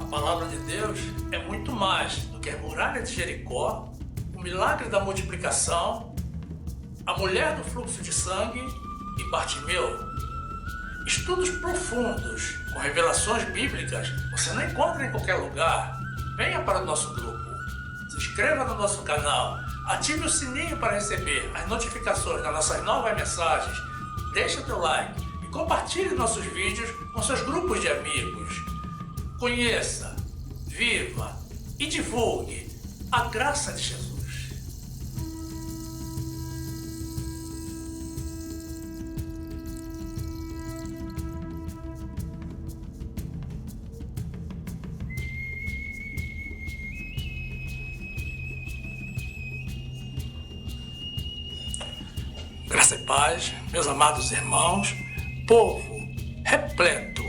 palavra de Deus é muito mais do que a muralha de Jericó, o milagre da multiplicação, a mulher do fluxo de sangue e Bartimeu. Estudos profundos com revelações bíblicas você não encontra em qualquer lugar. Venha para o nosso grupo, se inscreva no nosso canal, ative o sininho para receber as notificações das nossas novas mensagens, deixe o teu like e compartilhe nossos vídeos com seus grupos de amigos. Conheça, viva e divulgue a graça de Jesus. Graça e paz, meus amados irmãos, povo repleto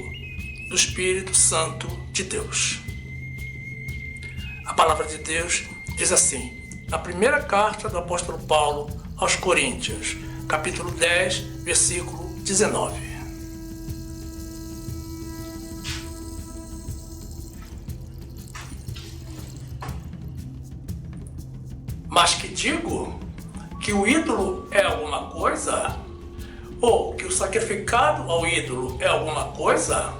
do Espírito Santo de Deus. A palavra de Deus diz assim, na primeira carta do apóstolo Paulo aos Coríntios, capítulo 10, versículo 19. Mas que digo que o ídolo é alguma coisa? Ou que o sacrificado ao ídolo é alguma coisa?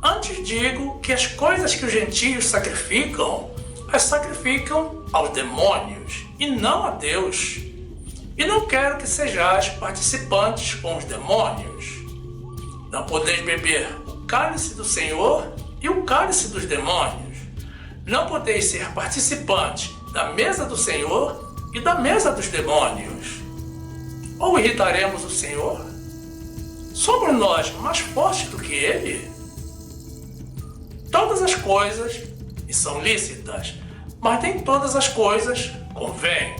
Antes digo que as coisas que os gentios sacrificam, as sacrificam aos demônios e não a Deus. E não quero que sejais participantes com os demônios. Não podeis beber o cálice do Senhor e o cálice dos demônios. Não podeis ser participantes da mesa do Senhor e da mesa dos demônios. Ou irritaremos o Senhor? Somos nós mais fortes do que Ele? Todas as coisas me são lícitas, mas nem todas as coisas convêm.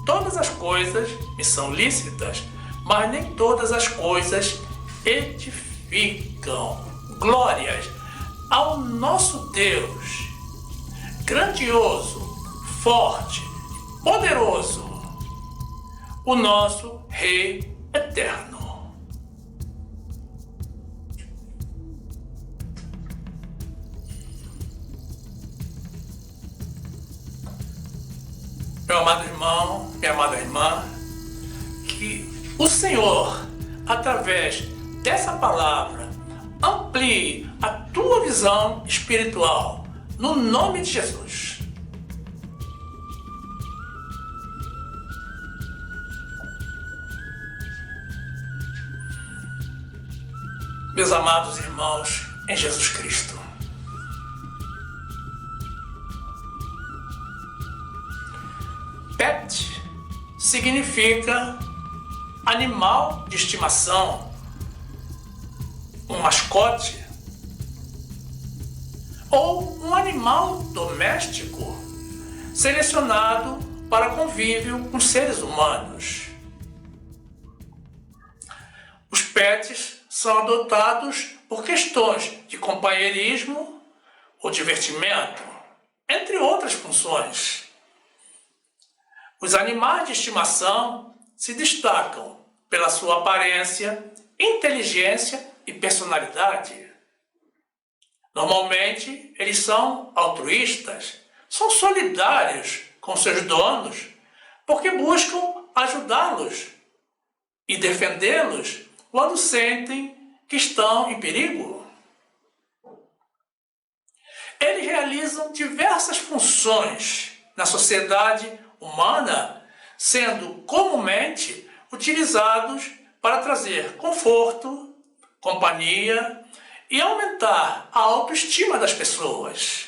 Todas as coisas me são lícitas, mas nem todas as coisas edificam. Glórias ao nosso Deus, grandioso, forte, poderoso, o nosso Rei eterno. Meu amado irmão, minha amada irmã, que o Senhor, através dessa palavra, amplie a tua visão espiritual, no nome de Jesus. Meus amados irmãos em Jesus Cristo, pet significa animal de estimação, um mascote ou um animal doméstico selecionado para convívio com seres humanos. Os pets são adotados por questões de companheirismo ou divertimento, entre outras funções. Os animais de estimação se destacam pela sua aparência, inteligência e personalidade. Normalmente, eles são altruístas, são solidários com seus donos, porque buscam ajudá-los e defendê-los quando sentem que estão em perigo. Eles realizam diversas funções na sociedade humana, sendo comumente utilizados para trazer conforto, companhia e aumentar a autoestima das pessoas.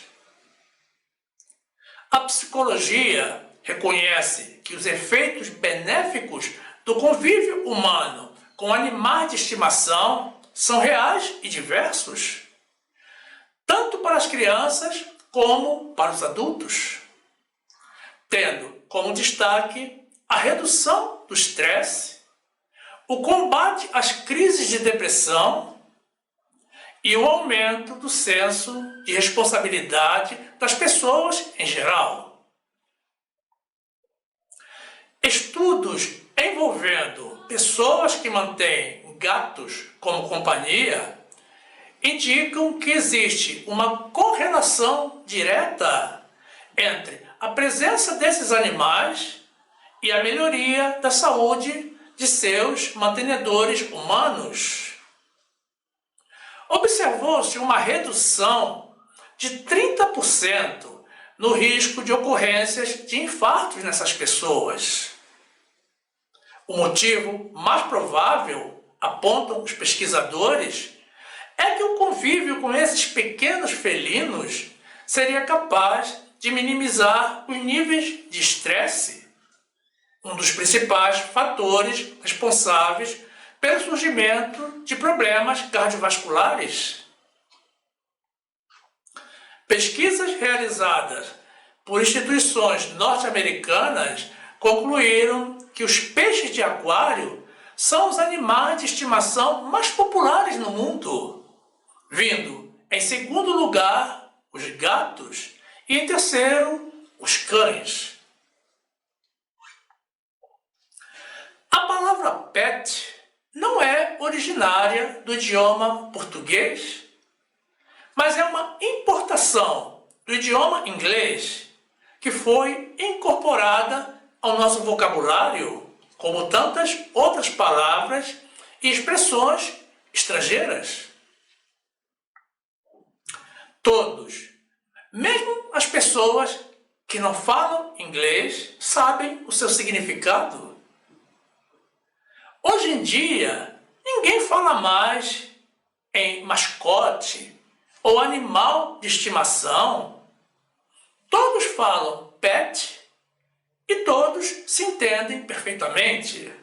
A psicologia reconhece que os efeitos benéficos do convívio humano com animais de estimação são reais e diversos, tanto para as crianças como para os adultos, tendo como destaque a redução do estresse, o combate às crises de depressão e o aumento do senso de responsabilidade das pessoas em geral. Estudos envolvendo pessoas que mantêm gatos como companhia indicam que existe uma correlação direta entre a presença desses animais e a melhoria da saúde de seus mantenedores humanos. Observou-se uma redução de 30% no risco de ocorrências de infartos nessas pessoas. O motivo mais provável, apontam os pesquisadores, é que o convívio com esses pequenos felinos seria capaz de minimizar os níveis de estresse, um dos principais fatores responsáveis pelo surgimento de problemas cardiovasculares. Pesquisas realizadas por instituições norte-americanas concluíram que os peixes de aquário são os animais de estimação mais populares no mundo, vindo em segundo lugar os gatos e em terceiro os cães. A palavra pet não é originária do idioma português, mas é uma importação do idioma inglês que foi incorporada ao nosso vocabulário, como tantas outras palavras e expressões estrangeiras. Todos, mesmo as pessoas que não falam inglês, sabem o seu significado. Hoje em dia, ninguém fala mais em mascote ou animal de estimação. Todos falam pet e todos se entendem perfeitamente.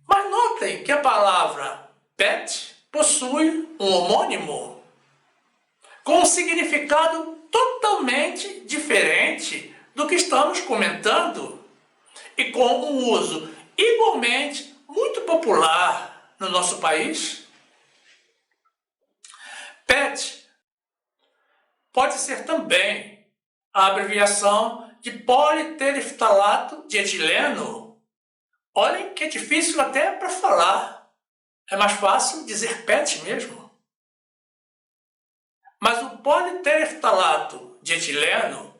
Mas notem que a palavra pet possui um homônimo com um significado totalmente diferente do que estamos comentando e com um uso igualmente muito popular no nosso país. PET pode ser também a abreviação de politereftalato de etileno. Olhem que é difícil até para falar. É mais fácil dizer PET mesmo. Mas o politereftalato de etileno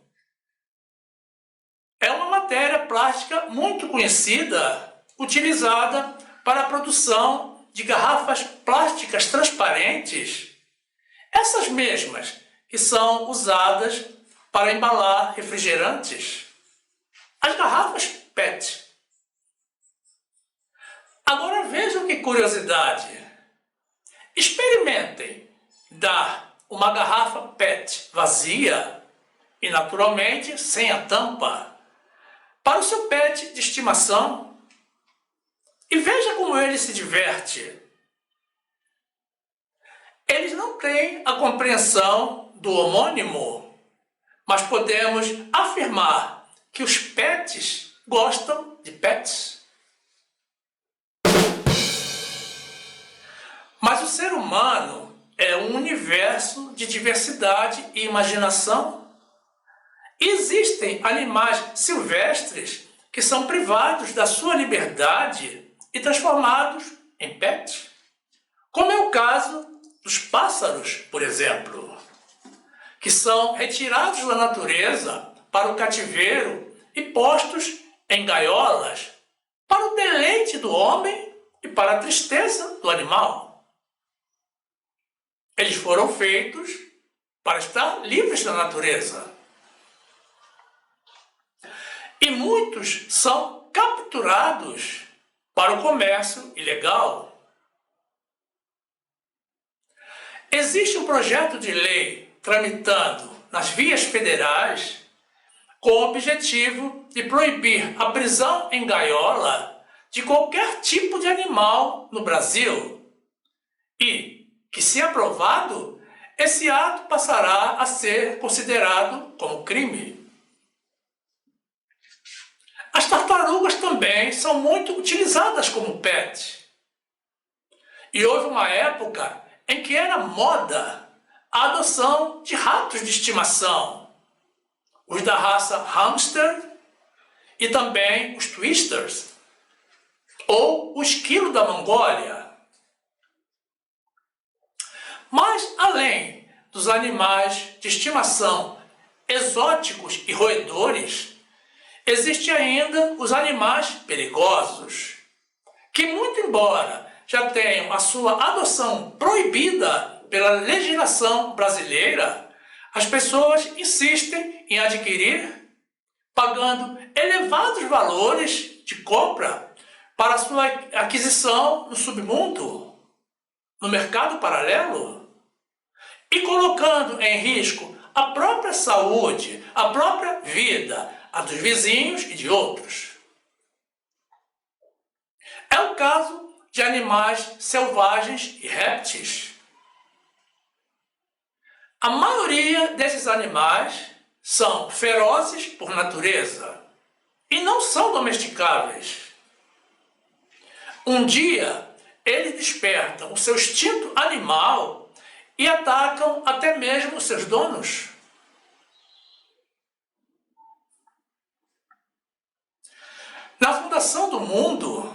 é uma matéria plástica muito conhecida, utilizada para a produção de garrafas plásticas transparentes, essas mesmas que são usadas para embalar refrigerantes, as garrafas PET. Agora vejam que curiosidade. Experimentem dar uma garrafa PET vazia e naturalmente sem a tampa para o seu pet de estimação e veja como ele se diverte. Eles não têm a compreensão do homônimo, mas podemos afirmar que os pets gostam de pets. Mas o ser humano é um universo de diversidade e imaginação. Existem animais silvestres que são privados da sua liberdade e transformados em pets, como é o caso dos pássaros, por exemplo, que são retirados da natureza para o cativeiro e postos em gaiolas para o deleite do homem e para a tristeza do animal. Eles foram feitos para estar livres da natureza. E muitos são capturados para o comércio ilegal. Existe um projeto de lei tramitando nas vias federais com o objetivo de proibir a prisão em gaiola de qualquer tipo de animal no Brasil e que, se aprovado, esse ato passará a ser considerado como crime. As tartarugas também são muito utilizadas como pet. E houve uma época em que era moda a adoção de ratos de estimação, os da raça hamster e também os twisters, ou o esquilo da Mongólia. Além dos animais de estimação exóticos e roedores, existem ainda os animais perigosos, que, muito embora já tenham a sua adoção proibida pela legislação brasileira, as pessoas insistem em adquirir, pagando elevados valores de compra para sua aquisição no submundo, no mercado paralelo, e colocando em risco a própria saúde, a própria vida, a dos vizinhos e de outros. É o caso de animais selvagens e répteis. A maioria desses animais são ferozes por natureza e não são domesticáveis. Um dia, eles despertam o seu instinto animal e atacam até mesmo os seus donos. Na fundação do mundo,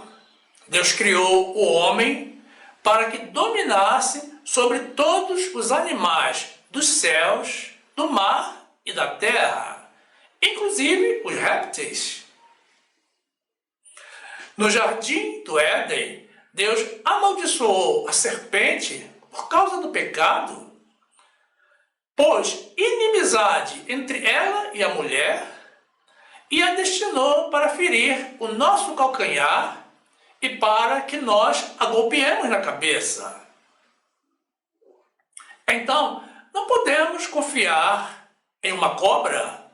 Deus criou o homem para que dominasse sobre todos os animais dos céus, do mar e da terra, inclusive os répteis. No jardim do Éden, Deus amaldiçoou a serpente por causa do pecado, pôs inimizade entre ela e a mulher e a destinou para ferir o nosso calcanhar e para que nós a golpeemos na cabeça. Então, não podemos confiar em uma cobra,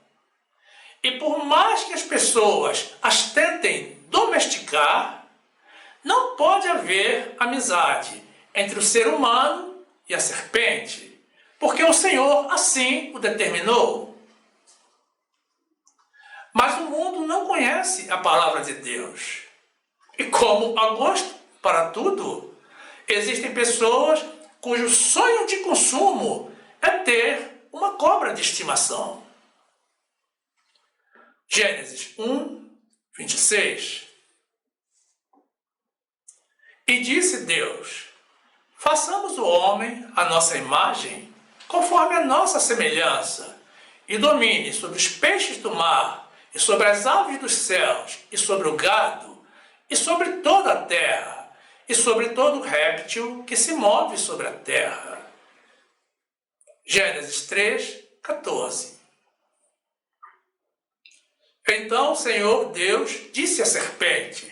e por mais que as pessoas as tentem domesticar, não pode haver amizade entre o ser humano e a serpente, porque o Senhor assim o determinou. Mas o mundo não conhece a palavra de Deus. E como há gosto para tudo, existem pessoas cujo sonho de consumo é ter uma cobra de estimação. Gênesis 1, 26. E disse Deus: façamos o homem à nossa imagem, conforme a nossa semelhança, e domine sobre os peixes do mar, e sobre as aves dos céus, e sobre o gado, e sobre toda a terra, e sobre todo réptil que se move sobre a terra. Gênesis 3, 14. Então o Senhor Deus disse à serpente: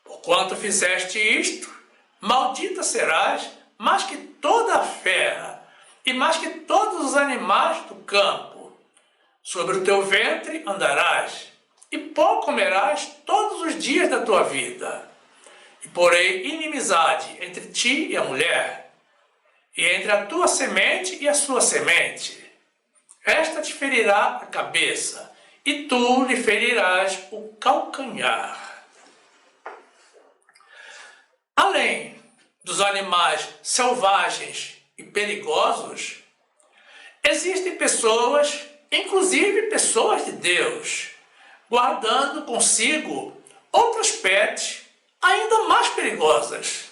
porquanto fizeste isto, maldita serás mais que toda a fera, e mais que todos os animais do campo. Sobre o teu ventre andarás, e pó comerás todos os dias da tua vida. E porei inimizade entre ti e a mulher, e entre a tua semente e a sua semente. Esta te ferirá a cabeça, e tu lhe ferirás o calcanhar. Além dos animais selvagens e perigosos, existem pessoas, inclusive pessoas de Deus, guardando consigo outras pets ainda mais perigosas.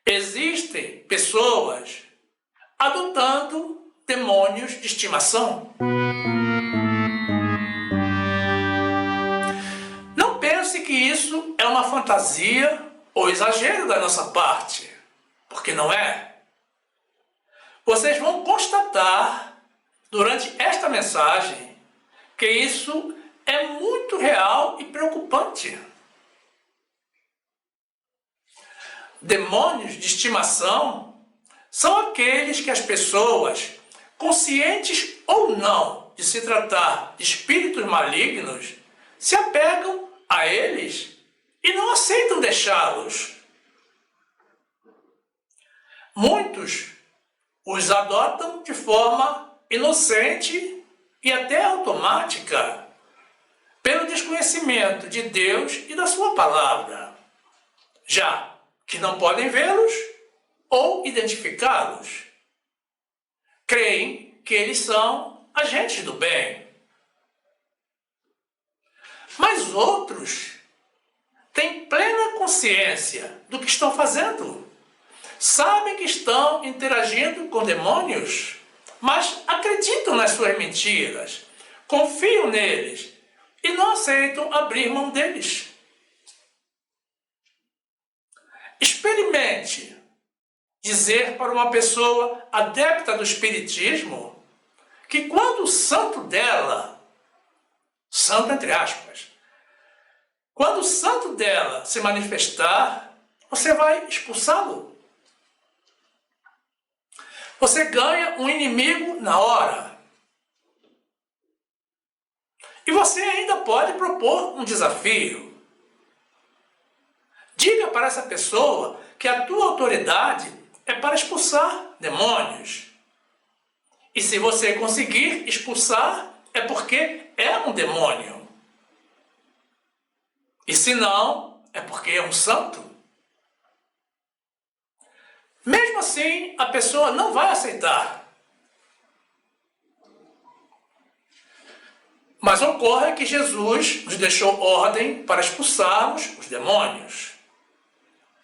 Existem pessoas adotando demônios de estimação. Não pense que isso é uma fantasia ou exagero da nossa parte, porque não é. Vocês vão constatar durante esta mensagem que isso é muito real e preocupante. Demônios de estimação são aqueles que as pessoas, conscientes ou não de se tratar de espíritos malignos, se apegam a eles e não aceitam deixá-los. Muitos os adotam de forma inocente e até automática, pelo desconhecimento de Deus e da sua palavra, já que não podem vê-los ou identificá-los. Creem que eles são agentes do bem. Mas outros têm plena consciência do que estão fazendo sabem que estão interagindo com demônios, mas acreditam nas suas mentiras, confiam neles e não aceitam abrir mão deles. Experimente dizer para uma pessoa adepta do espiritismo que quando o santo dela, santo entre aspas, quando o santo dela se manifestar, você vai expulsá-lo. Você ganha um inimigo na hora. E você ainda pode propor um desafio. Diga para essa pessoa que a tua autoridade é para expulsar demônios. E se você conseguir expulsar, é porque é um demônio. E se não, é porque é um santo. Mesmo assim, a pessoa não vai aceitar. Mas ocorre que Jesus nos deixou ordem para expulsarmos os demônios.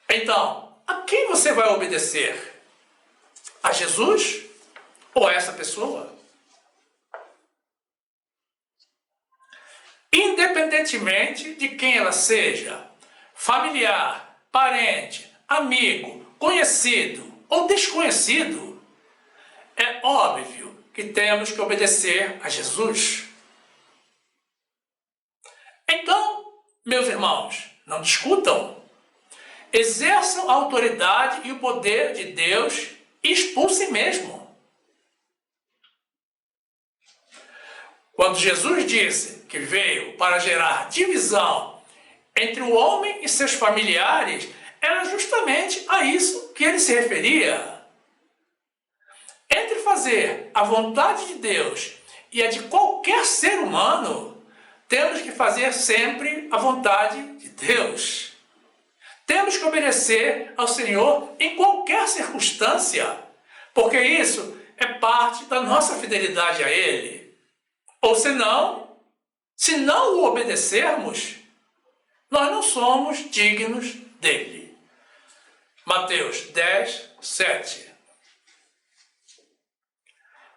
Então, a quem você vai obedecer? A Jesus ou a essa pessoa? Independentemente de quem ela seja, familiar, parente, amigo, conhecido ou desconhecido, é óbvio que temos que obedecer a Jesus. Então, meus irmãos, não discutam. Exerçam a autoridade e o poder de Deus e expulsem mesmo. Quando Jesus disse que veio para gerar divisão entre o homem e seus familiares, era justamente a isso que ele se referia. Entre fazer a vontade de Deus e a de qualquer ser humano, temos que fazer sempre a vontade de Deus. Temos que obedecer ao Senhor em qualquer circunstância, porque isso é parte da nossa fidelidade a Ele. Ou senão, se não o obedecermos, nós não somos dignos dele. Mateus 10, 7.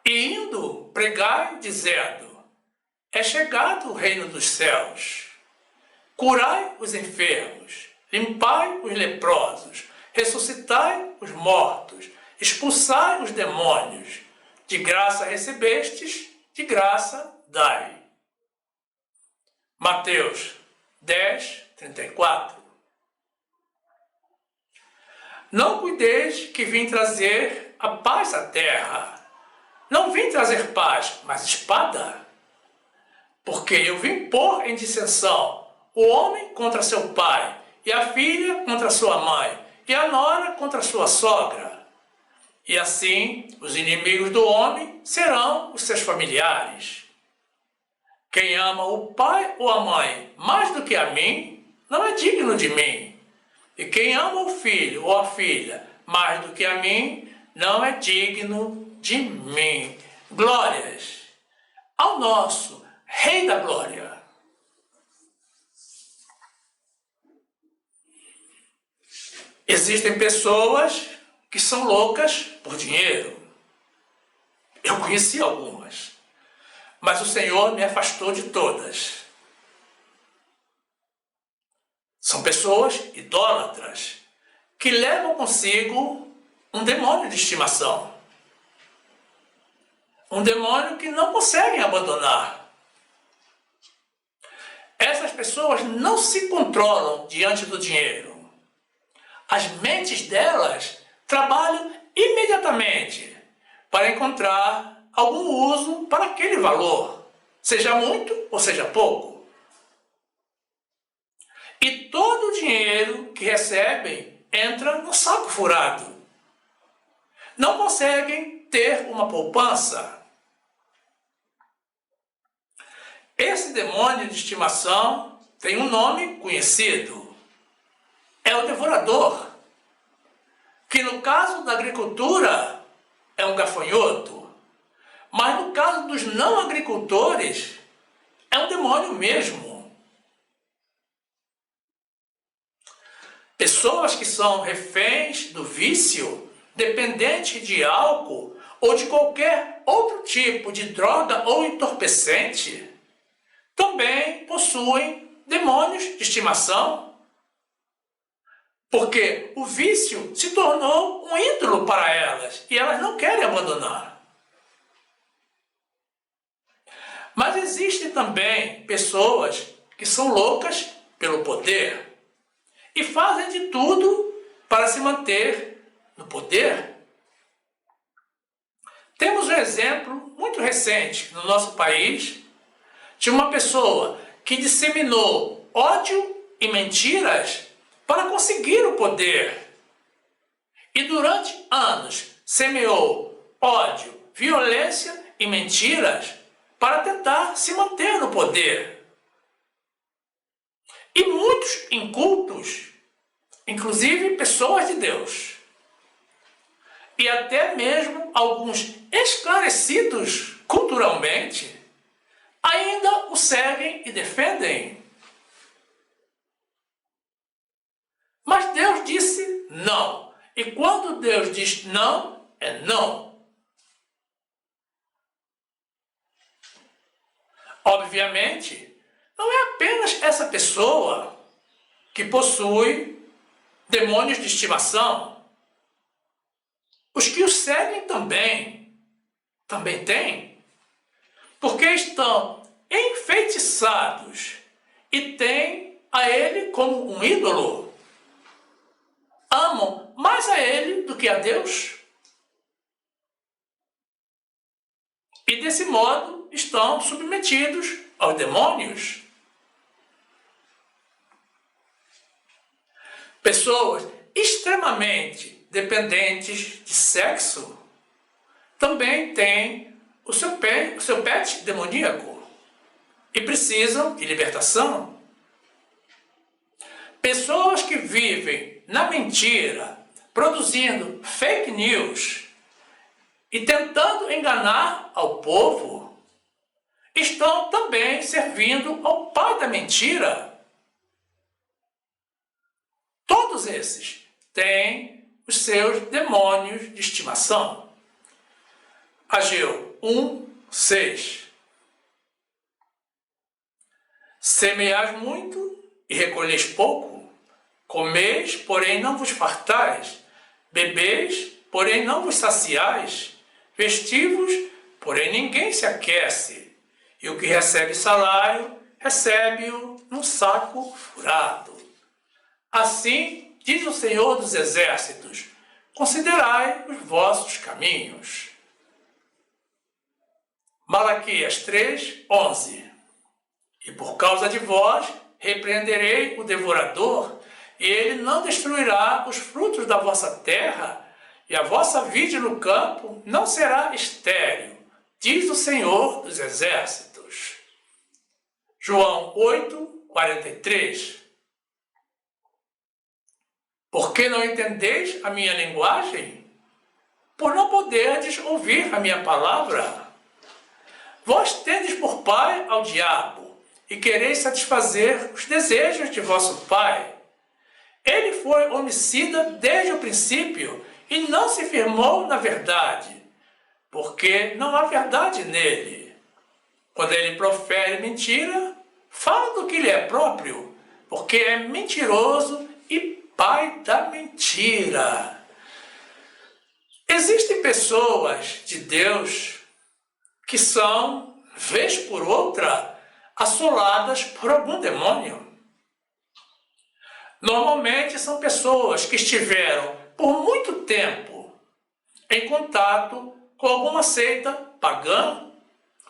E indo, pregai, dizendo: é chegado o reino dos céus. Curai os enfermos, limpai os leprosos, ressuscitai os mortos, expulsai os demônios. De graça recebestes, de graça dai. Mateus 10, 34. Não cuideis que vim trazer a paz à terra. Não vim trazer paz, mas espada. Porque eu vim pôr em dissensão o homem contra seu pai, e a filha contra sua mãe, e a nora contra sua sogra. E assim, os inimigos do homem serão os seus familiares. Quem ama o pai ou a mãe mais do que a mim, não é digno de mim. E quem ama o filho ou a filha mais do que a mim, não é digno de mim. Glórias ao nosso Rei da Glória. Existem pessoas que são loucas por dinheiro. Eu conheci algumas, mas o Senhor me afastou de todas. São pessoas idólatras que levam consigo um demônio de estimação. Um demônio que não conseguem abandonar. Essas pessoas não se controlam diante do dinheiro. As mentes delas trabalham imediatamente para encontrar algum uso para aquele valor, seja muito ou seja pouco. E todo o dinheiro que recebem entra no saco furado. Não conseguem ter uma poupança. Esse demônio de estimação tem um nome conhecido. É o devorador, que no caso da agricultura é um gafanhoto, mas no caso dos não agricultores é um demônio mesmo. Pessoas que são reféns do vício, dependentes de álcool ou de qualquer outro tipo de droga ou entorpecente, também possuem demônios de estimação, porque o vício se tornou um ídolo para elas e elas não querem abandonar. Mas existem também pessoas que são loucas pelo poder e fazem de tudo para se manter no poder. Temos um exemplo muito recente no nosso país de uma pessoa que disseminou ódio e mentiras para conseguir o poder. E durante anos semeou ódio, violência e mentiras para tentar se manter no poder. E muitos incultos, inclusive pessoas de Deus, e até mesmo alguns esclarecidos culturalmente, ainda o seguem e defendem. Mas Deus disse não. E quando Deus diz não, é não. Obviamente, não é apenas essa pessoa que possui demônios de estimação. Os que o seguem também têm, porque estão enfeitiçados e têm a ele como um ídolo. Amam mais a ele do que a Deus. E desse modo estão submetidos aos demônios. Pessoas extremamente dependentes de sexo também têm o seu pet demoníaco e precisam de libertação. Pessoas que vivem na mentira, produzindo fake news e tentando enganar ao povo, estão também servindo ao pai da mentira. Todos esses têm os seus demônios de estimação. Ageu 1:6. Semeais muito e recolheis pouco, comeis, porém não vos fartais, bebeis, porém não vos saciais, vestivos, porém ninguém se aquece, e o que recebe salário, recebe-o num saco furado. Assim, diz o Senhor dos Exércitos, considerai os vossos caminhos. Malaquias 3:11. E por causa de vós, repreenderei o devorador, e ele não destruirá os frutos da vossa terra, e a vossa vide no campo não será estéril, diz o Senhor dos Exércitos. João 8:43. Por que não entendeis a minha linguagem? Por não poderdes ouvir a minha palavra? Vós tendes por pai ao diabo, e quereis satisfazer os desejos de vosso pai. Ele foi homicida desde o princípio, e não se firmou na verdade, porque não há verdade nele. Quando ele profere mentira, fala do que lhe é próprio, porque é mentiroso e pai da mentira. Existem pessoas de Deus que são, vez por outra, assoladas por algum demônio. Normalmente são pessoas que estiveram por muito tempo em contato com alguma seita pagã,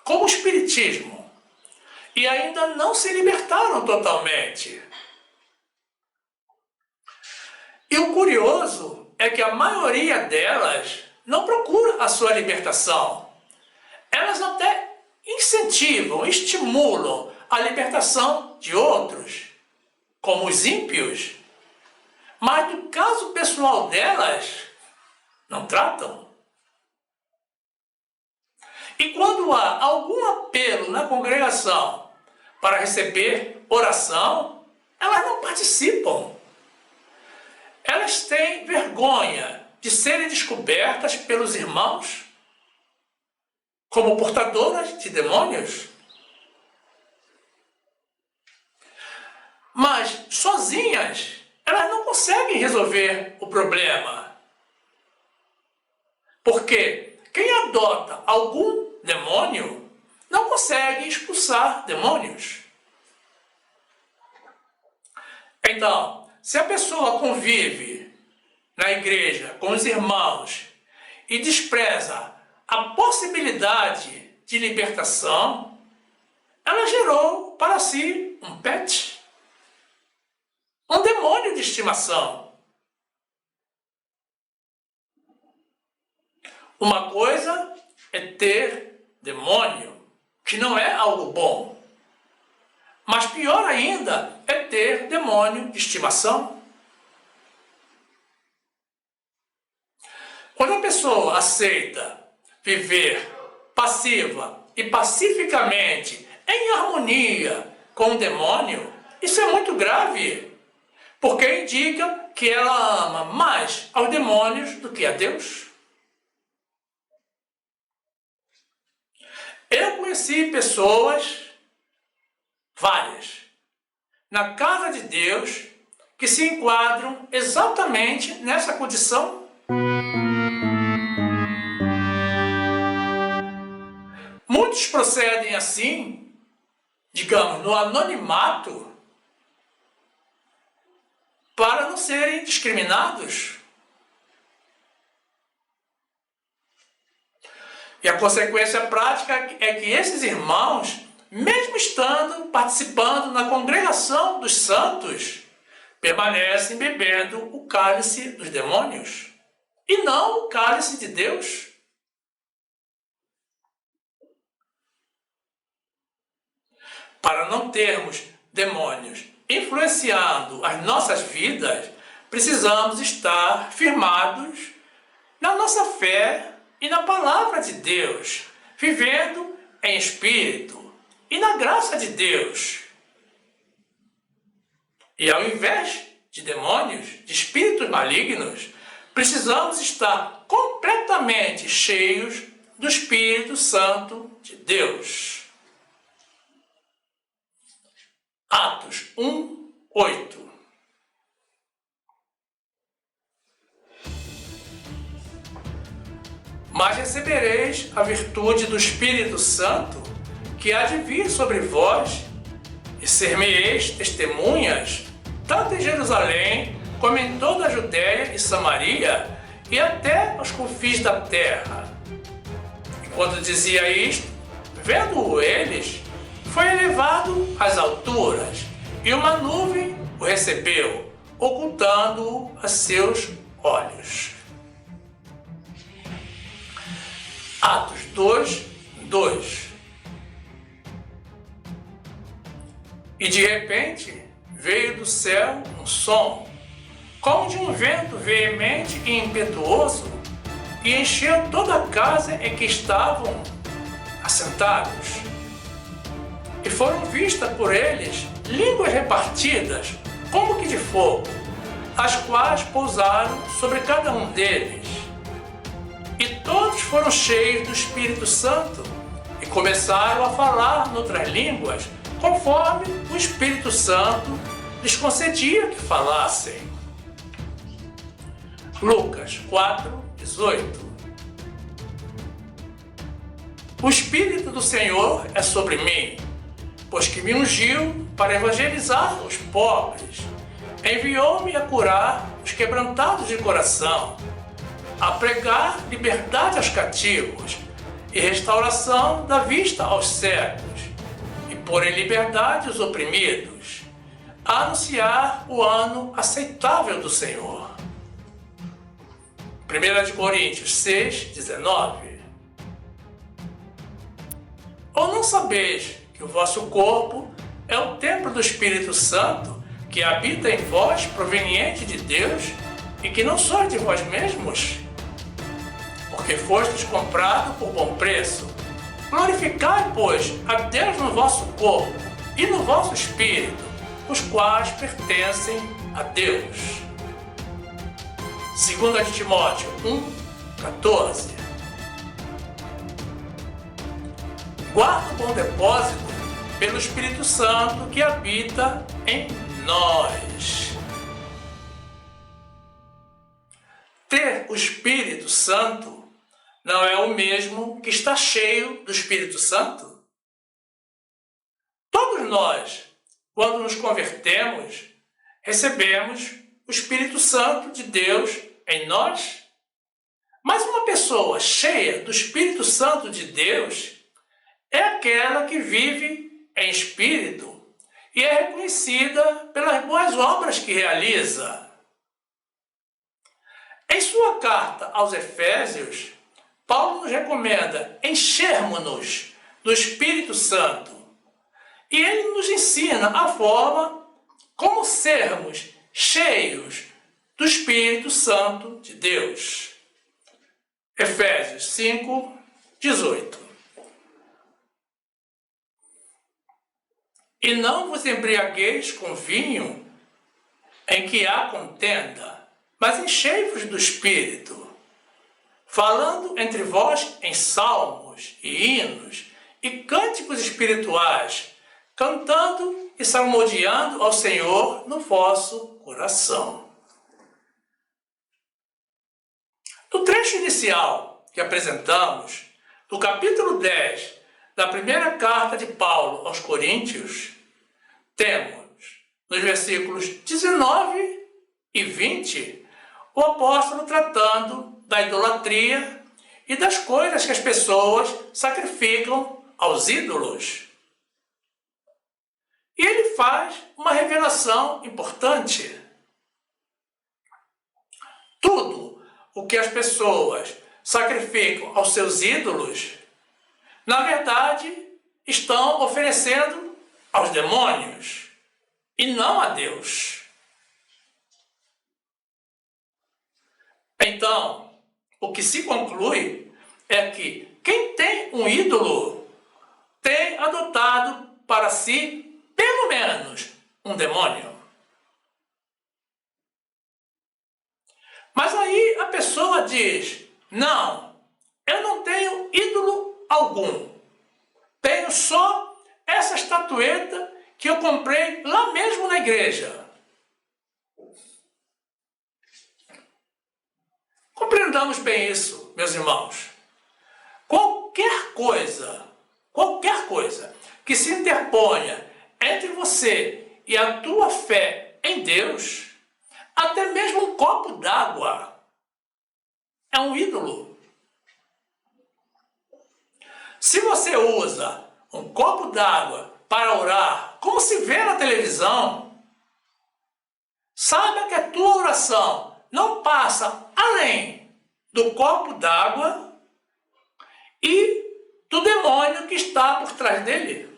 como o espiritismo, e ainda não se libertaram totalmente. E o curioso é que a maioria delas não procura a sua libertação. Elas até incentivam, estimulam a libertação de outros, como os ímpios, mas do caso pessoal delas, não tratam. E quando há algum apelo na congregação para receber oração, elas não participam. elas têm vergonha de serem descobertas pelos irmãos como portadoras de demônios? Mas sozinhas, elas não conseguem resolver o problema. Porque quem adota algum demônio não consegue expulsar demônios. Então, se a pessoa convive na igreja com os irmãos e despreza a possibilidade de libertação, ela gerou para si um pet, um demônio de estimação. Uma coisa é ter demônio, que não é algo bom. Mas pior ainda é ter demônio de estimação. Quando a pessoa aceita viver passiva e pacificamente em harmonia com o demônio, isso é muito grave, porque indica que ela ama mais aos demônios do que a Deus. Eu conheci pessoas, várias, na casa de Deus, que se enquadram exatamente nessa condição. Muitos procedem assim, digamos, no anonimato, para não serem discriminados. E a consequência prática é que esses irmãos, mesmo estando participando na congregação dos santos, permanecem bebendo o cálice dos demônios e não o cálice de Deus. Para não termos demônios influenciando as nossas vidas, precisamos estar firmados na nossa fé e na palavra de Deus, vivendo em espírito e na graça de Deus. E ao invés de demônios, de espíritos malignos, precisamos estar completamente cheios do Espírito Santo de Deus. Atos 1, 8. Mas recebereis a virtude do Espírito Santo, que há de vir sobre vós, e ser-me-eis testemunhas, tanto em Jerusalém, como em toda a Judéia e Samaria, e até aos confins da terra. Enquanto dizia isto, vendo-o eles, foi elevado às alturas, e uma nuvem o recebeu, ocultando-o a seus olhos. Atos 2, 2. E de repente veio do céu um som, como de um vento veemente e impetuoso, e encheu toda a casa em que estavam assentados. E foram vistas por eles línguas repartidas, como que de fogo, as quais pousaram sobre cada um deles. E todos foram cheios do Espírito Santo e começaram a falar noutras línguas, conforme o Espírito Santo lhes concedia que falassem. Lucas 4, 18. O Espírito do Senhor é sobre mim, pois que me ungiu para evangelizar os pobres, enviou-me a curar os quebrantados de coração, a pregar liberdade aos cativos e restauração da vista aos cegos, e pôr em liberdade os oprimidos, a anunciar o ano aceitável do Senhor. 1 Coríntios 6, 19. Ou não sabeis que o vosso corpo é o templo do Espírito Santo, que habita em vós, proveniente de Deus, e que não sois de vós mesmos? Porque fostes comprado por bom preço. Glorificai, pois, a Deus no vosso corpo e no vosso espírito, os quais pertencem a Deus. 2 de Timóteo 1,14. Guarda um bom depósito pelo Espírito Santo que habita em nós. Ter o Espírito Santo não é o mesmo que estar cheio do Espírito Santo. Todos nós, quando nos convertemos, recebemos o Espírito Santo de Deus em nós. Mas uma pessoa cheia do Espírito Santo de Deus é aquela que vive em espírito e é reconhecida pelas boas obras que realiza. Em sua carta aos Efésios, Paulo nos recomenda enchermos-nos do Espírito Santo e ele nos ensina a forma como sermos cheios do Espírito Santo de Deus. Efésios 5:18. E não vos embriagueis com vinho em que há contenda, mas enchei-vos do Espírito, falando entre vós em salmos e hinos e cânticos espirituais, cantando e salmodiando ao Senhor no vosso coração. No trecho inicial que apresentamos, do capítulo 10 da primeira carta de Paulo aos Coríntios, temos, nos versículos 19 e 20, o apóstolo tratando da idolatria e das coisas que as pessoas sacrificam aos ídolos. E ele faz uma revelação importante. Tudo o que as pessoas sacrificam aos seus ídolos, na verdade, estão oferecendo aos demônios e não a Deus. Então, o que se conclui é que quem tem um ídolo tem adotado para si, pelo menos, um demônio. Mas aí a pessoa diz: não, eu não tenho ídolo algum. Tenho só essa estatueta que eu comprei lá mesmo na igreja. Compreendamos bem isso, meus irmãos. Qualquer coisa que se interponha entre você e a tua fé em Deus, até mesmo um copo d'água, é um ídolo. Se você usa um copo d'água para orar, como se vê na televisão, saiba que a tua oração não passa além do copo d'água e do demônio que está por trás dele.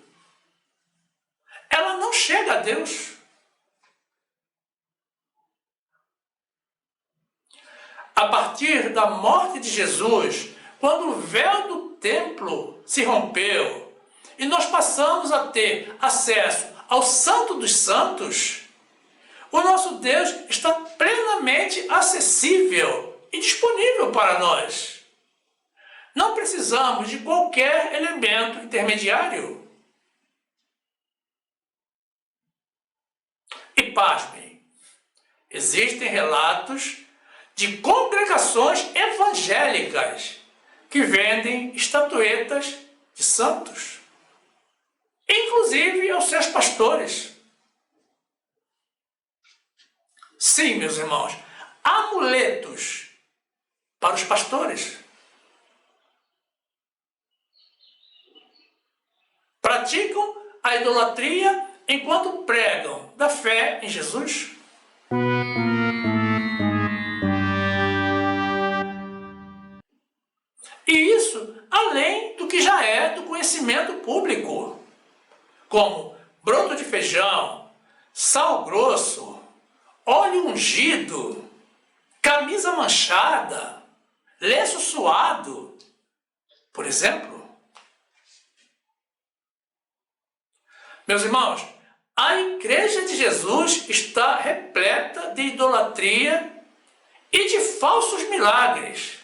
Ela não chega a Deus. A partir da morte de Jesus, quando o véu do templo se rompeu e nós passamos a ter acesso ao Santo dos Santos, o nosso Deus está plenamente acessível e disponível para nós. Não precisamos de qualquer elemento intermediário. E pasmem, existem relatos de congregações evangélicas que vendem estatuetas de santos, inclusive aos seus pastores. Sim, meus irmãos, amuletos para os pastores. Praticam a idolatria enquanto pregam da fé em Jesus. E isso além do que já é do conhecimento público, como broto de feijão, sal grosso, óleo ungido, camisa manchada, lenço suado, por exemplo. Meus irmãos, a Igreja de Jesus está repleta de idolatria e de falsos milagres,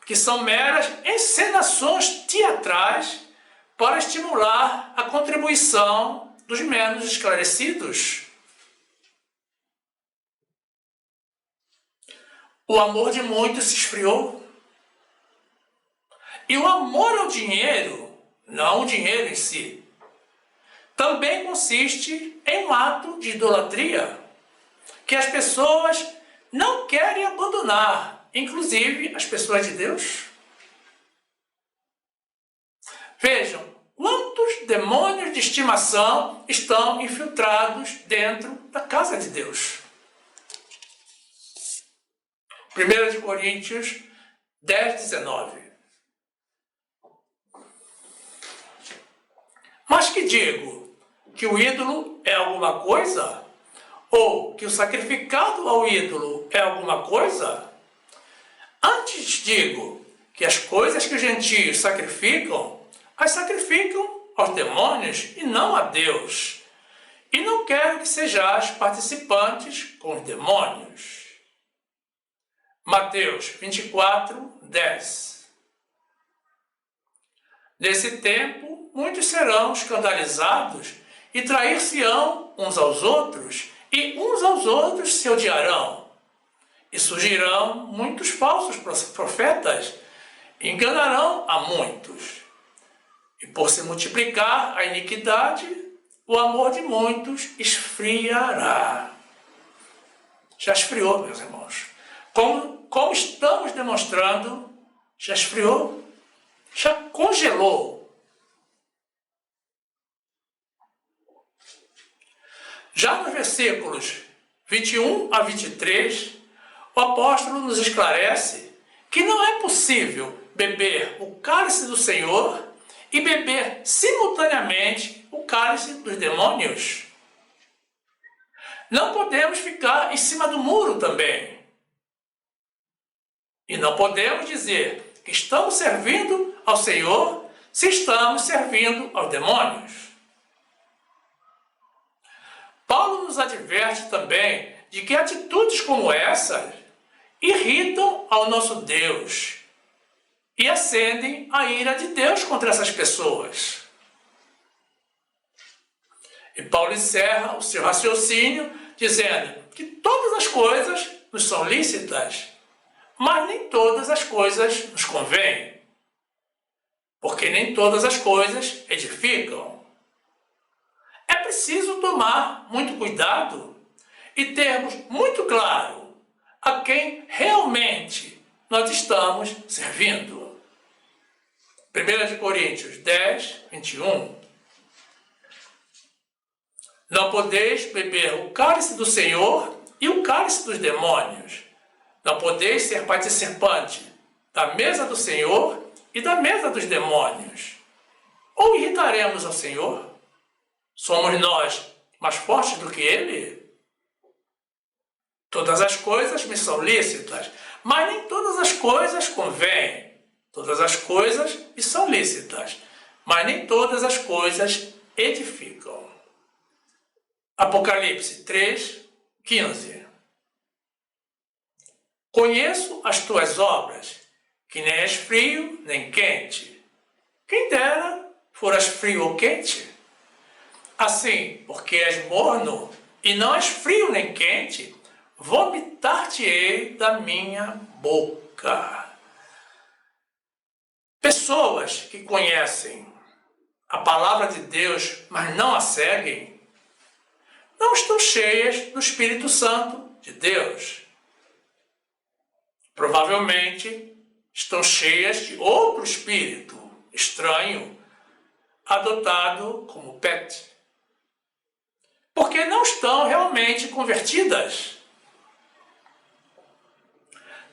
que são meras encenações teatrais para estimular a contribuição dos menos esclarecidos. O amor de muitos se esfriou. E o amor ao dinheiro, não o dinheiro em si, também consiste em um ato de idolatria que as pessoas não querem abandonar, inclusive as pessoas de Deus. Vejam quantos demônios de estimação estão infiltrados dentro da casa de Deus. 1 Coríntios 10, 19. Mas que digo? Que o ídolo é alguma coisa? Ou que o sacrificado ao ídolo é alguma coisa? Antes digo que as coisas que os gentios sacrificam, as sacrificam aos demônios e não a Deus. E não quero que sejais participantes com os demônios. Mateus 24, 10. Nesse tempo, muitos serão escandalizados e trair-se-ão uns aos outros, e uns aos outros se odiarão. E surgirão muitos falsos profetas, e enganarão a muitos. E por se multiplicar a iniquidade, o amor de muitos esfriará. Já esfriou, meus irmãos. Como estamos demonstrando, já esfriou, já congelou. Já nos versículos 21 a 23, o apóstolo nos esclarece que não é possível beber o cálice do Senhor e beber simultaneamente o cálice dos demônios. Não podemos ficar em cima do muro também. E não podemos dizer que estamos servindo ao Senhor se estamos servindo aos demônios. Paulo nos adverte também de que atitudes como essas irritam ao nosso Deus e acendem a ira de Deus contra essas pessoas. E Paulo encerra o seu raciocínio dizendo que todas as coisas nos são lícitas, mas nem todas as coisas nos convêm, porque nem todas as coisas edificam. É preciso tomar muito cuidado e termos muito claro a quem realmente nós estamos servindo. 1 Coríntios 10, 21. Não podeis beber o cálice do Senhor e o cálice dos demônios. Não podeis ser participante da mesa do Senhor e da mesa dos demônios. Ou irritaremos ao Senhor? Somos nós mais fortes do que Ele? Todas as coisas me são lícitas, mas nem todas as coisas convêm. Todas as coisas me são lícitas, mas nem todas as coisas edificam. Apocalipse 3, 15. Conheço as tuas obras, que nem és frio nem quente. Quem dera foras frio ou quente. Assim, porque és morno e não és frio nem quente, vomitar-te-ei da minha boca. Pessoas que conhecem a palavra de Deus, mas não a seguem, não estão cheias do Espírito Santo de Deus. Provavelmente estão cheias de outro espírito estranho, adotado como pet. Porque não estão realmente convertidas.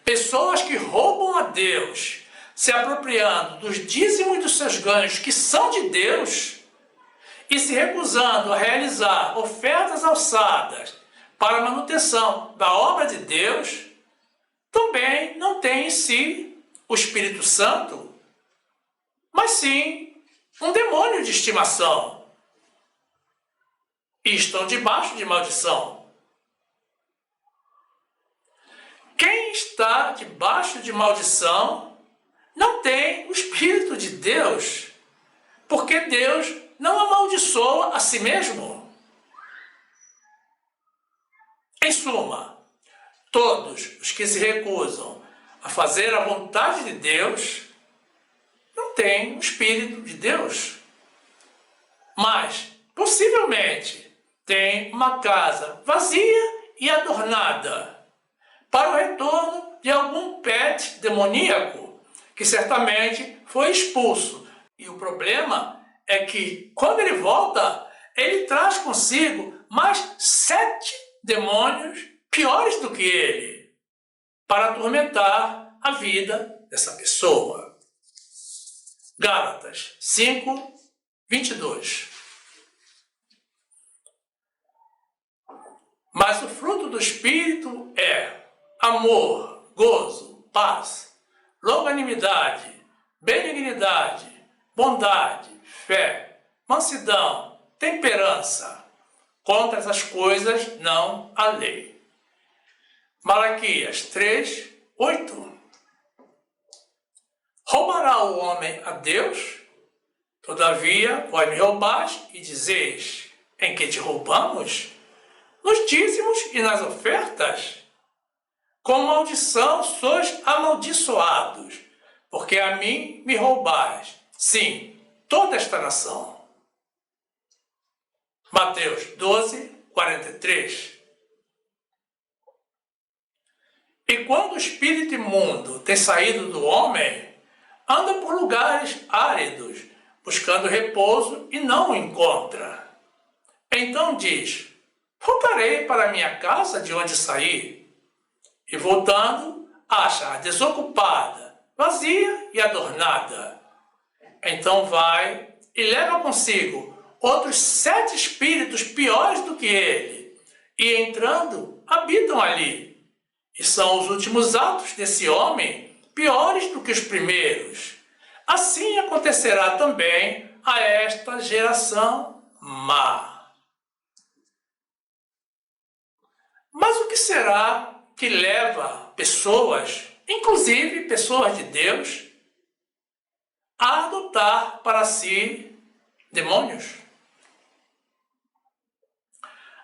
Pessoas que roubam a Deus, se apropriando dos dízimos dos seus ganhos que são de Deus e se recusando a realizar ofertas alçadas para a manutenção da obra de Deus, também não têm em si o Espírito Santo, mas sim um demônio de estimação. E estão debaixo de maldição. Quem está debaixo de maldição não tem o Espírito de Deus, porque Deus não amaldiçoa a si mesmo. Em suma, todos os que se recusam a fazer a vontade de Deus não têm o Espírito de Deus, mas possivelmente têm uma casa vazia e adornada para o retorno de algum pet demoníaco que certamente foi expulso. E o problema é que quando ele volta, ele traz consigo mais 7 demônios piores do que ele para atormentar a vida dessa pessoa. Gálatas 5, 22. Mas o fruto do Espírito é amor, gozo, paz, longanimidade, benignidade, bondade, fé, mansidão, temperança. Contra essas coisas não há lei. Malaquias 3, 8. Roubará o homem a Deus? Todavia, vós me roubais e dizeis, em que te roubamos? Nos dízimos e nas ofertas? Com maldição sois amaldiçoados, porque a mim me roubais, sim, toda esta nação. Mateus 12, 43. E quando o espírito imundo tem saído do homem, anda por lugares áridos, buscando repouso e não o encontra. Então diz, voltarei para minha casa de onde saí. E voltando, acha-a desocupada, vazia e adornada. Então vai e leva consigo outros 7 espíritos piores do que ele, e entrando, habitam ali. E são os últimos atos desse homem piores do que os primeiros. Assim acontecerá também a esta geração má. Mas o que será que leva pessoas, inclusive pessoas de Deus, a adotar para si demônios?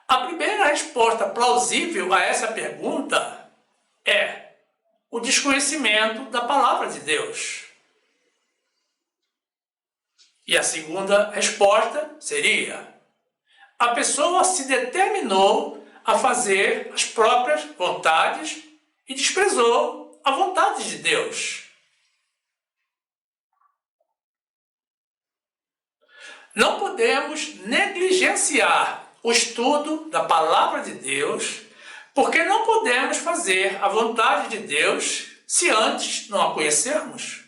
A primeira resposta plausível a essa pergunta é o desconhecimento da palavra de Deus. E a segunda resposta seria: a pessoa se determinou a fazer as próprias vontades e desprezou a vontade de Deus. Não podemos negligenciar o estudo da palavra de Deus, porque não podemos fazer a vontade de Deus se antes não a conhecermos.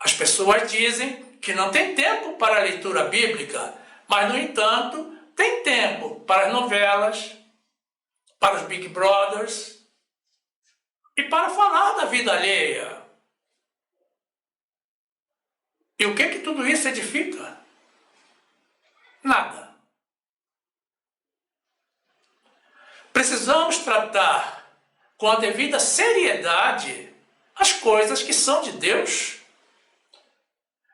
As pessoas dizem que não tem tempo para a leitura bíblica, mas, no entanto, tem tempo para as novelas, para os Big Brothers e para falar da vida alheia. E o que tudo isso edifica? Nada. Precisamos tratar com a devida seriedade as coisas que são de Deus.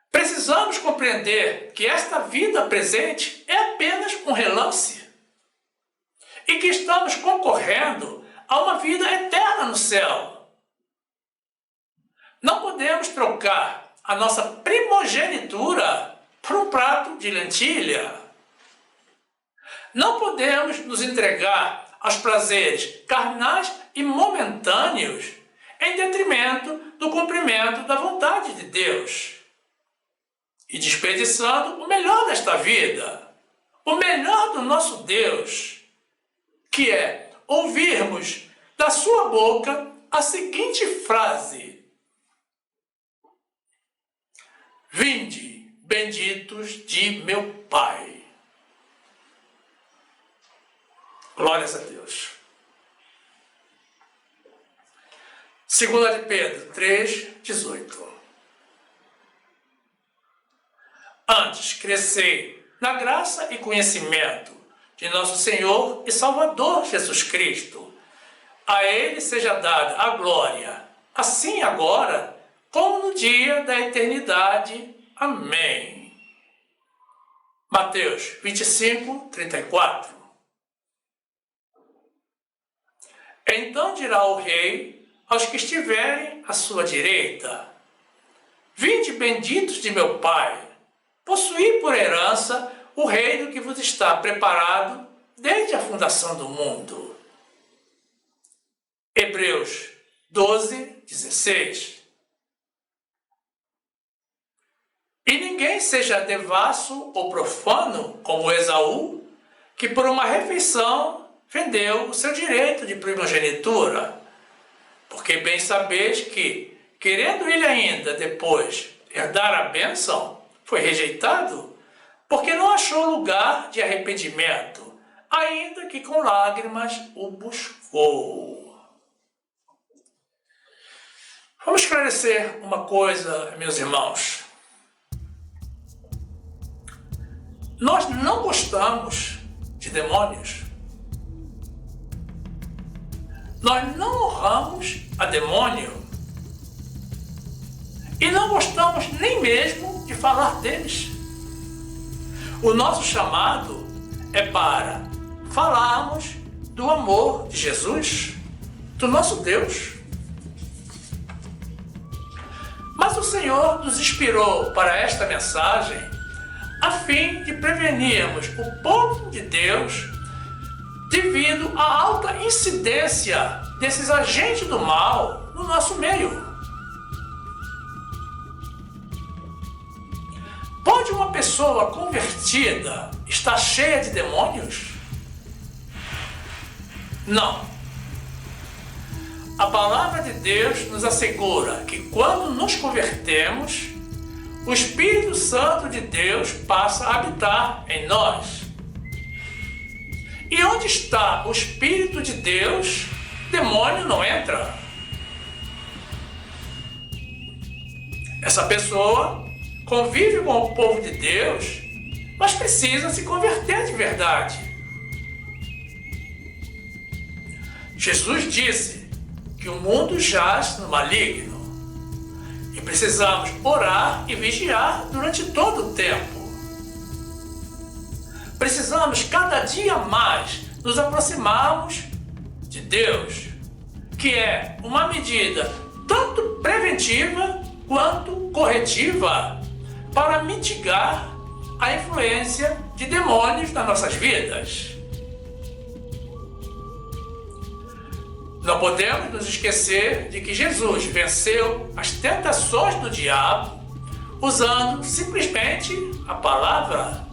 Precisamos compreender que esta vida presente é apenas um relance e que estamos concorrendo a uma vida eterna no céu. Não podemos trocar a nossa primogenitura por um prato de lentilha. Não podemos nos entregar aos prazeres carnais e momentâneos em detrimento do cumprimento da vontade de Deus. E desperdiçando o melhor desta vida, o melhor do nosso Deus, que é ouvirmos da sua boca a seguinte frase: vinde, benditos de meu Pai. Glórias a Deus. 2 de Pedro 3, 18. Antes, crescei na graça e conhecimento de nosso Senhor e Salvador Jesus Cristo. A ele seja dada a glória, assim agora, como no dia da eternidade. Amém. Mateus 25, 34. Então dirá o rei aos que estiverem à sua direita: vinde benditos de meu Pai, possuí por herança o reino que vos está preparado desde a fundação do mundo. Hebreus 12, 16. E ninguém seja devasso ou profano como Esaú, que por uma refeição vendeu o seu direito de primogenitura. Porque bem sabeis que, querendo ele ainda depois herdar a bênção, foi rejeitado, porque não achou lugar de arrependimento, ainda que com lágrimas o buscou. Vamos esclarecer uma coisa, meus irmãos. Nós não gostamos de demônios. Nós não honramos a demônio. E não gostamos nem mesmo de falar deles. O nosso chamado é para falarmos do amor de Jesus, do nosso Deus. Mas o Senhor nos inspirou para esta mensagem a fim de prevenirmos o povo de Deus devido à alta incidência desses agentes do mal no nosso meio. Pode uma pessoa convertida estar cheia de demônios? Não. A palavra de Deus nos assegura que quando nos convertemos, o Espírito Santo de Deus passa a habitar em nós. E onde está o Espírito de Deus, demônio não entra. Essa pessoa convive com o povo de Deus, mas precisa se converter de verdade. Jesus disse que o mundo jaz no maligno e precisamos orar e vigiar durante todo o tempo. Precisamos cada dia mais nos aproximarmos de Deus, que é uma medida tanto preventiva quanto corretiva para mitigar a influência de demônios nas nossas vidas. Não podemos nos esquecer de que Jesus venceu as tentações do diabo usando simplesmente a palavra.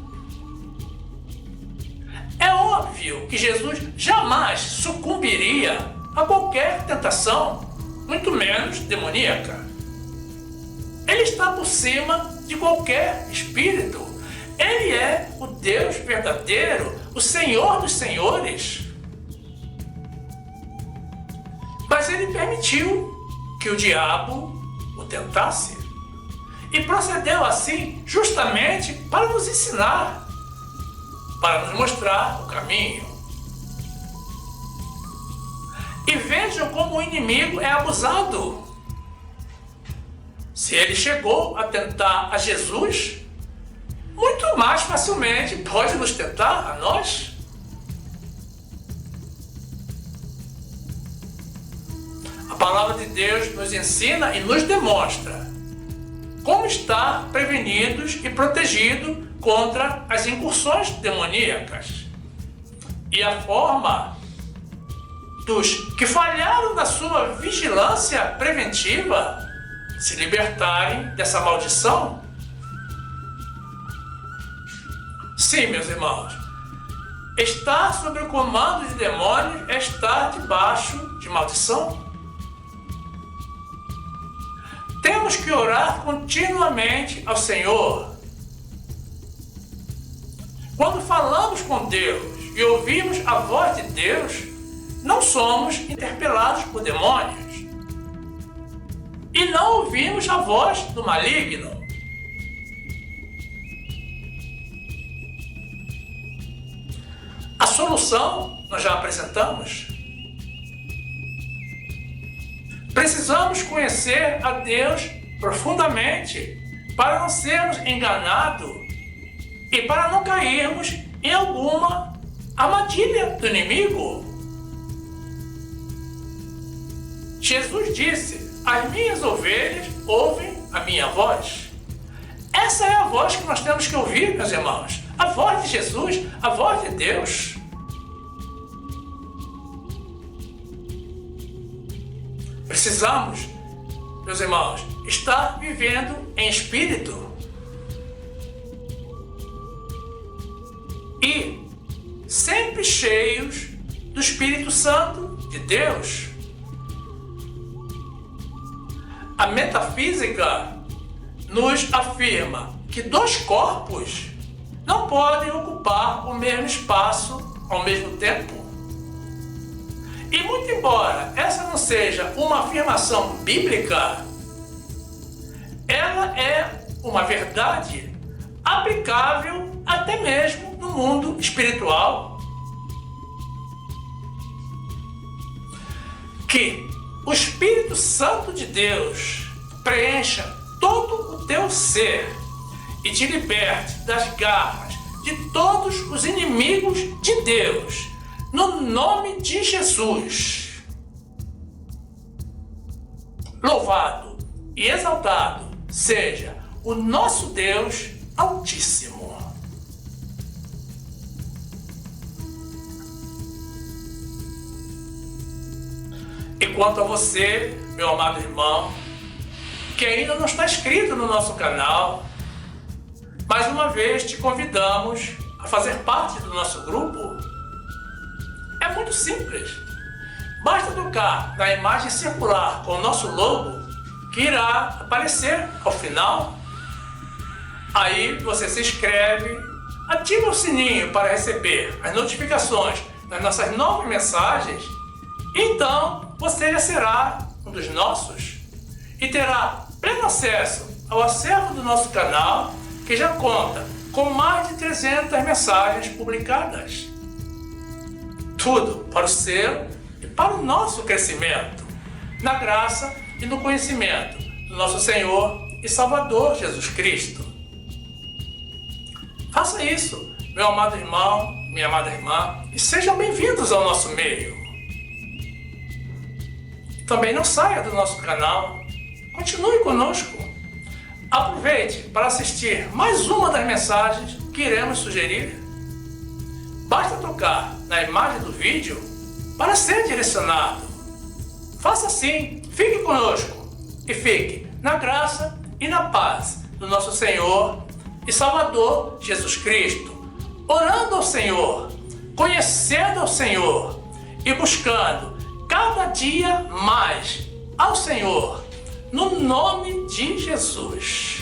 É óbvio que Jesus jamais sucumbiria a qualquer tentação, muito menos demoníaca. Ele está por cima de qualquer espírito. Ele é o Deus verdadeiro, o Senhor dos senhores. Mas ele permitiu que o diabo o tentasse. E procedeu assim justamente para nos ensinar, para nos mostrar o caminho. E vejam como o inimigo é abusado. Se ele chegou a tentar a Jesus, muito mais facilmente pode nos tentar a nós. A palavra de Deus nos ensina e nos demonstra como estar prevenidos e protegidos contra as incursões demoníacas. E a forma dos que falharam na sua vigilância preventiva se libertarem dessa maldição? Sim, meus irmãos, estar sob o comando de demônios é estar debaixo de maldição. Temos que orar continuamente ao Senhor. Quando falamos com Deus e ouvimos a voz de Deus, não somos interpelados por demônios. E não ouvimos a voz do maligno. A solução nós já apresentamos. Precisamos conhecer a Deus profundamente para não sermos enganados e para não cairmos em alguma armadilha do inimigo. Jesus disse: as minhas ovelhas ouvem a minha voz. Essa é a voz que nós temos que ouvir, meus irmãos. A voz de Jesus, a voz de Deus. Precisamos, meus irmãos, estar vivendo em espírito. E sempre cheios do Espírito Santo de Deus. A metafísica nos afirma que dois corpos não podem ocupar o mesmo espaço ao mesmo tempo. E muito embora essa não seja uma afirmação bíblica, ela é uma verdade aplicável até mesmo no mundo espiritual. Que o Espírito Santo de Deus preencha todo o teu ser e te liberte das garras de todos os inimigos de Deus, no nome de Jesus. Louvado e exaltado seja o nosso Deus Altíssimo. E quanto a você, meu amado irmão, que ainda não está inscrito no nosso canal, mais uma vez te convidamos a fazer parte do nosso grupo. É muito simples. Basta tocar na imagem circular com o nosso logo, que irá aparecer ao final. Aí você se inscreve, ativa o sininho para receber as notificações das nossas novas mensagens. Então você já será um dos nossos e terá pleno acesso ao acervo do nosso canal, que já conta com mais de 300 mensagens publicadas. Tudo para o seu e para o nosso crescimento, na graça e no conhecimento do nosso Senhor e Salvador Jesus Cristo. Faça isso, meu amado irmão, minha amada irmã, e sejam bem-vindos ao nosso meio. Também não saia do nosso canal, continue conosco. Aproveite para assistir mais uma das mensagens que iremos sugerir. Basta tocar na imagem do vídeo para ser direcionado. Faça assim, fique conosco e fique na graça e na paz do nosso Senhor e Salvador Jesus Cristo, orando ao Senhor, conhecendo ao Senhor e buscando cada dia mais ao Senhor, no nome de Jesus.